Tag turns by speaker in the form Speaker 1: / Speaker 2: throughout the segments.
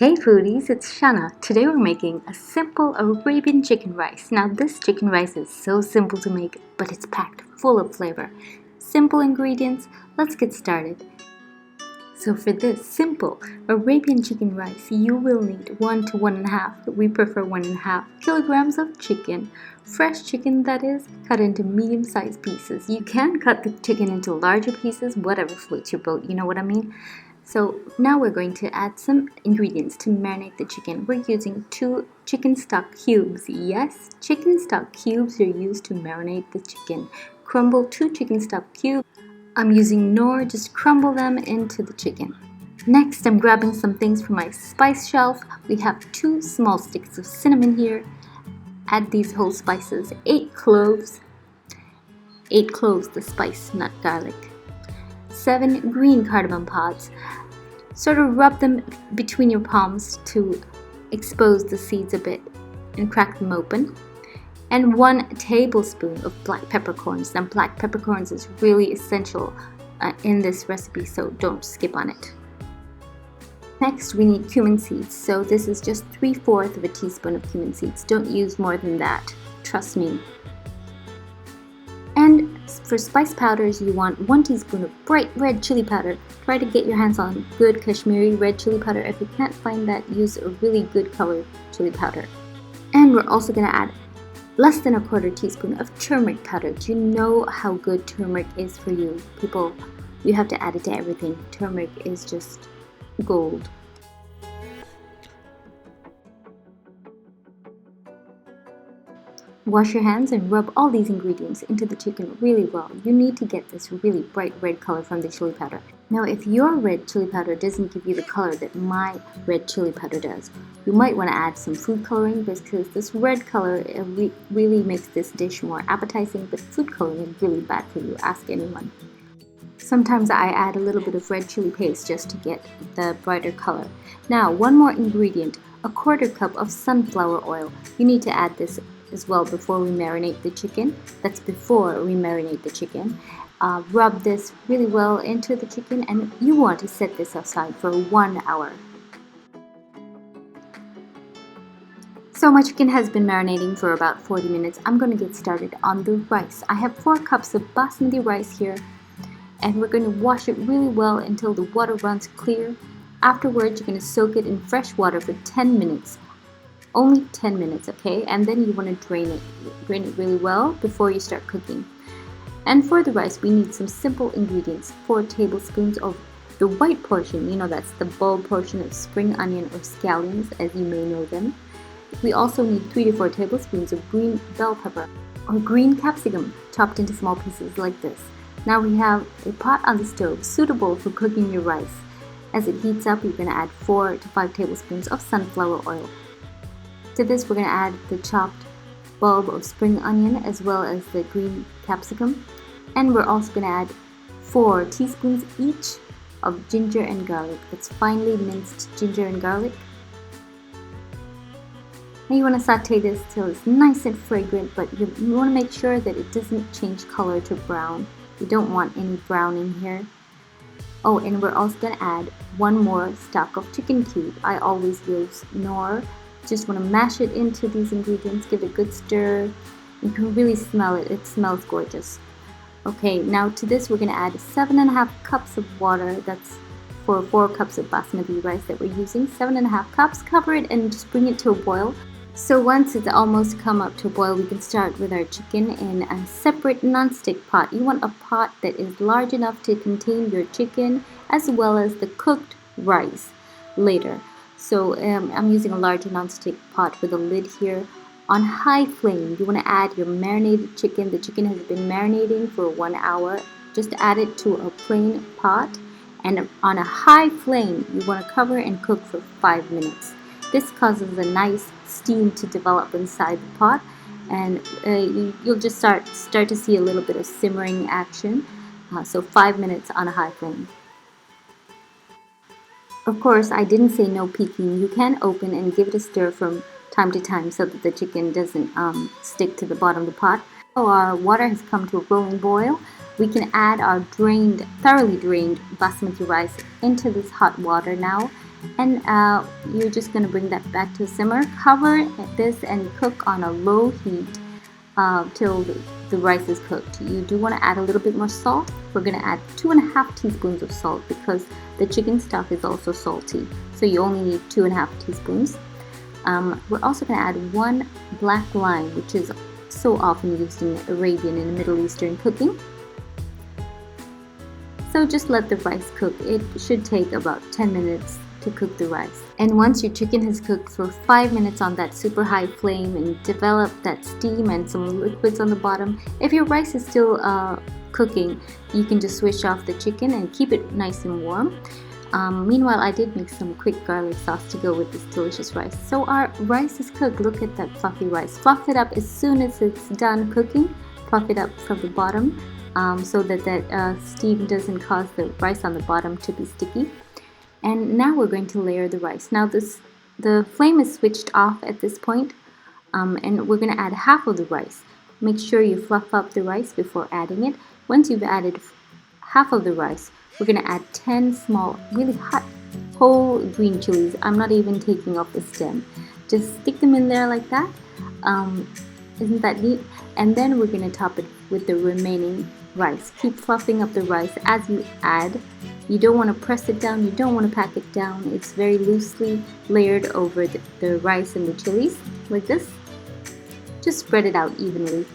Speaker 1: Hey foodies, it's Shana. Today we're making a simple Arabian chicken rice. Now this chicken rice is so simple to make, but it's packed full of flavor. Simple ingredients, let's get started. So for this simple Arabian chicken rice, you will need 1 to 1.5, we prefer 1.5 kilograms of chicken. Fresh chicken that is, cut into medium-sized pieces. You can cut the chicken into larger pieces, whatever floats your boat, you know what I mean? So now we're going to add some ingredients to marinate the chicken. We're using 2 chicken stock cubes. Yes, chicken stock cubes are used to marinate the chicken. Crumble 2 chicken stock cubes. I'm using Knorr, just crumble them into the chicken. Next, I'm grabbing some things from my spice shelf. We have 2 small sticks of cinnamon here. Add these whole spices. 8 cloves. 8 cloves, the spice, not garlic. 7 green cardamom pods. Sort of rub them between your palms to expose the seeds a bit and crack them open. And 1 tablespoon of black peppercorns. Now black peppercorns is really essential in this recipe, so don't skip on it. Next we need cumin seeds, so this is just 3/4 of a teaspoon of cumin seeds. Don't use more than that, trust me. And for spice powders, you want 1 teaspoon of bright red chili powder. Try to get your hands on good Kashmiri red chili powder. If you can't find that, use a really good colored chili powder. And we're also going to add less than 1/4 teaspoon of turmeric powder. Do you know how good turmeric is for you? People, you have to add it to everything. Turmeric is just gold. Wash your hands and rub all these ingredients into the chicken really well. You need to get this really bright red color from the chili powder. Now if your red chili powder doesn't give you the color that my red chili powder does, you might want to add some food coloring, because this red color really makes this dish more appetizing, but food coloring is really bad for you, ask anyone. Sometimes I add a little bit of red chili paste just to get the brighter color. Now one more ingredient, 1/4 cup of sunflower oil. You need to add this as well before we marinate the chicken. That's before we marinate the chicken. Rub this really well into the chicken, and you want to set this aside for 1 hour. So my chicken has been marinating for about 40 minutes. I'm going to get started on the rice. I have 4 cups of Basmati rice here, and we're going to wash it really well until the water runs clear. Afterwards, you're going to soak it in fresh water for 10 minutes. Only 10 minutes, okay? And then you want to drain it really well before you start cooking. And for the rice, we need some simple ingredients. 4 tablespoons of the white portion, you know, that's the bulb portion of spring onion or scallions, as you may know them. We also need 3 to 4 tablespoons of green bell pepper or green capsicum, chopped into small pieces like this. Now we have a pot on the stove suitable for cooking your rice. As it heats up, you're going to add 4 to 5 tablespoons of sunflower oil. To this, we're going to add the chopped bulb of spring onion as well as the green capsicum. And we're also going to add 4 teaspoons each of ginger and garlic. That's finely minced ginger and garlic. And you want to saute this till it's nice and fragrant, but you want to make sure that it doesn't change color to brown. You don't want any brown in here. Oh, and we're also going to add 1 more stock of chicken cube. I always use Knorr. Just want to mash it into these ingredients, give it a good stir. You can really smell it, it smells gorgeous. Okay, now to this we're going to add 7.5 cups of water. That's for 4 cups of basmati rice that we're using. 7.5 cups, cover it and just bring it to a boil. So once it's almost come up to a boil, we can start with our chicken in a separate non-stick pot. You want a pot that is large enough to contain your chicken as well as the cooked rice later. So I'm using a large non-stick pot with a lid here. On high flame, you want to add your marinated chicken. The chicken has been marinating for 1 hour. Just add it to a plain pot, and on a high flame, you want to cover and cook for 5 minutes. This causes a nice steam to develop inside the pot, and you'll just start to see a little bit of simmering action. So 5 minutes on a high flame. Of course, I didn't say no peeking. You can open and give it a stir from time to time so that the chicken doesn't stick to the bottom of the pot. So our water has come to a rolling boil. We can add our thoroughly drained basmati rice into this hot water now. And you're just going to bring that back to a simmer. Cover this and cook on a low heat till the rice is cooked. You do want to add a little bit more salt. We're going to add 2.5 teaspoons of salt because the chicken stock is also salty. So you only need 2.5 teaspoons. We're also going to add 1 black lime, which is so often used in Arabian and Middle Eastern cooking. So just let the rice cook. It should take about 10 minutes to cook the rice. And once your chicken has cooked for 5 minutes on that super high flame and developed that steam and some liquids on the bottom, if your rice is still cooking, you can just switch off the chicken and keep it nice and warm. Meanwhile, I did make some quick garlic sauce to go with this delicious rice. So our rice is cooked. Look at that fluffy rice. Fluff it up as soon as it's done cooking. Fluff it up from the bottom so that steam doesn't cause the rice on the bottom to be sticky. And now we're going to layer the rice. Now the flame is switched off at this point, and we're going to add half of the rice. Make sure you fluff up the rice before adding it. Once you've added half of the rice, we're going to add 10 small, really hot, whole green chilies. I'm not even taking off the stem. Just stick them in there like that. Isn't that neat? And then we're going to top it with the remaining rice. Keep fluffing up the rice as you add. You don't want to press it down. You don't want to pack it down. It's very loosely layered over the rice and the chilies like this. Just spread it out evenly.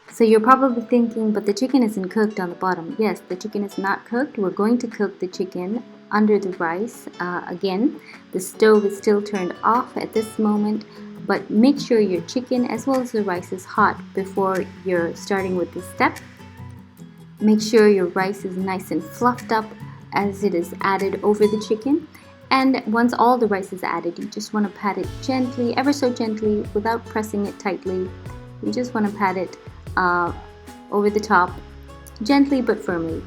Speaker 1: So you're probably thinking, but the chicken isn't cooked on the bottom. Yes, the chicken is not cooked. We're going to cook the chicken under the rice. Again, the stove is still turned off at this moment, but make sure your chicken as well as the rice is hot before you're starting with this step. Make sure your rice is nice and fluffed up as it is added over the chicken. And once all the rice is added, you just want to pat it gently, ever so gently, without pressing it tightly. You just want to pat it over the top, gently but firmly.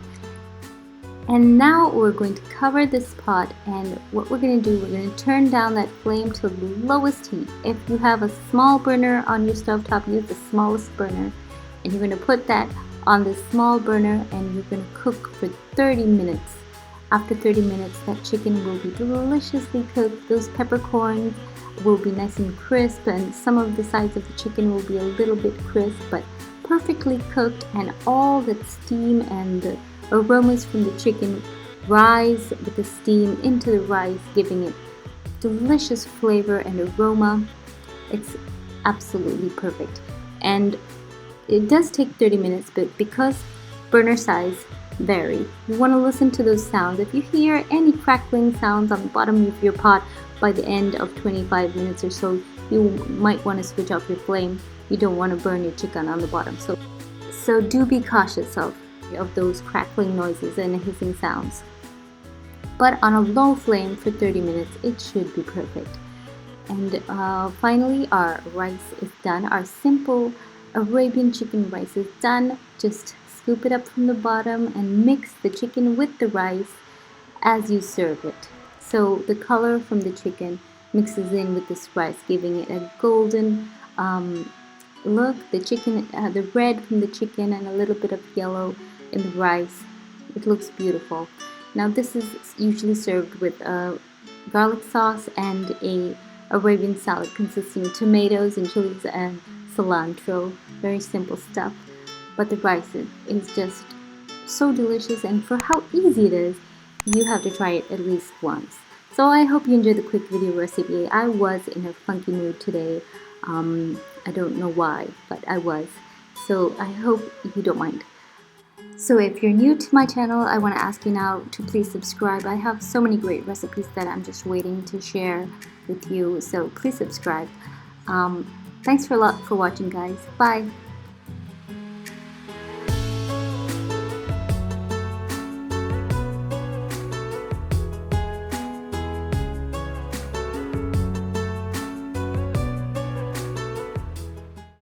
Speaker 1: And now we're going to cover this pot, and what we're going to do, we're going to turn down that flame to the lowest heat. If you have a small burner on your stovetop, use the smallest burner, and you're going to put that on the small burner and you're going to cook for 30 minutes. After 30 minutes, that chicken will be deliciously cooked. Those peppercorns will be nice and crisp, and some of the sides of the chicken will be a little bit crisp, but perfectly cooked, and all that steam and the aromas from the chicken rise with the steam into the rice, giving it delicious flavor and aroma. It's absolutely perfect. And it does take 30 minutes, but because burner size vary, you want to listen to those sounds. If you hear any crackling sounds on the bottom of your pot by the end of 25 minutes or so, you might want to switch off your flame. You don't want to burn your chicken on the bottom. So do be cautious of those crackling noises and hissing sounds. But on a low flame for 30 minutes, it should be perfect. And finally, our rice is done. Our simple Arabian chicken rice is done. Just scoop it up from the bottom and mix the chicken with the rice as you serve it. So the color from the chicken mixes in with this rice, giving it a golden look. The chicken, the red from the chicken and a little bit of yellow in the rice. It looks beautiful. Now this is usually served with garlic sauce and a Arabian salad consisting of tomatoes and chilies and cilantro. Very simple stuff, but the rice is just so delicious, and for how easy it is, you have to try it at least once. So I hope you enjoyed the quick video recipe. I was in a funky mood today. I don't know why, but I was. So I hope you don't mind. So if you're new to my channel, I want to ask you now to please subscribe. I have so many great recipes that I'm just waiting to share with you. So please subscribe. Thanks a lot for watching, guys. Bye.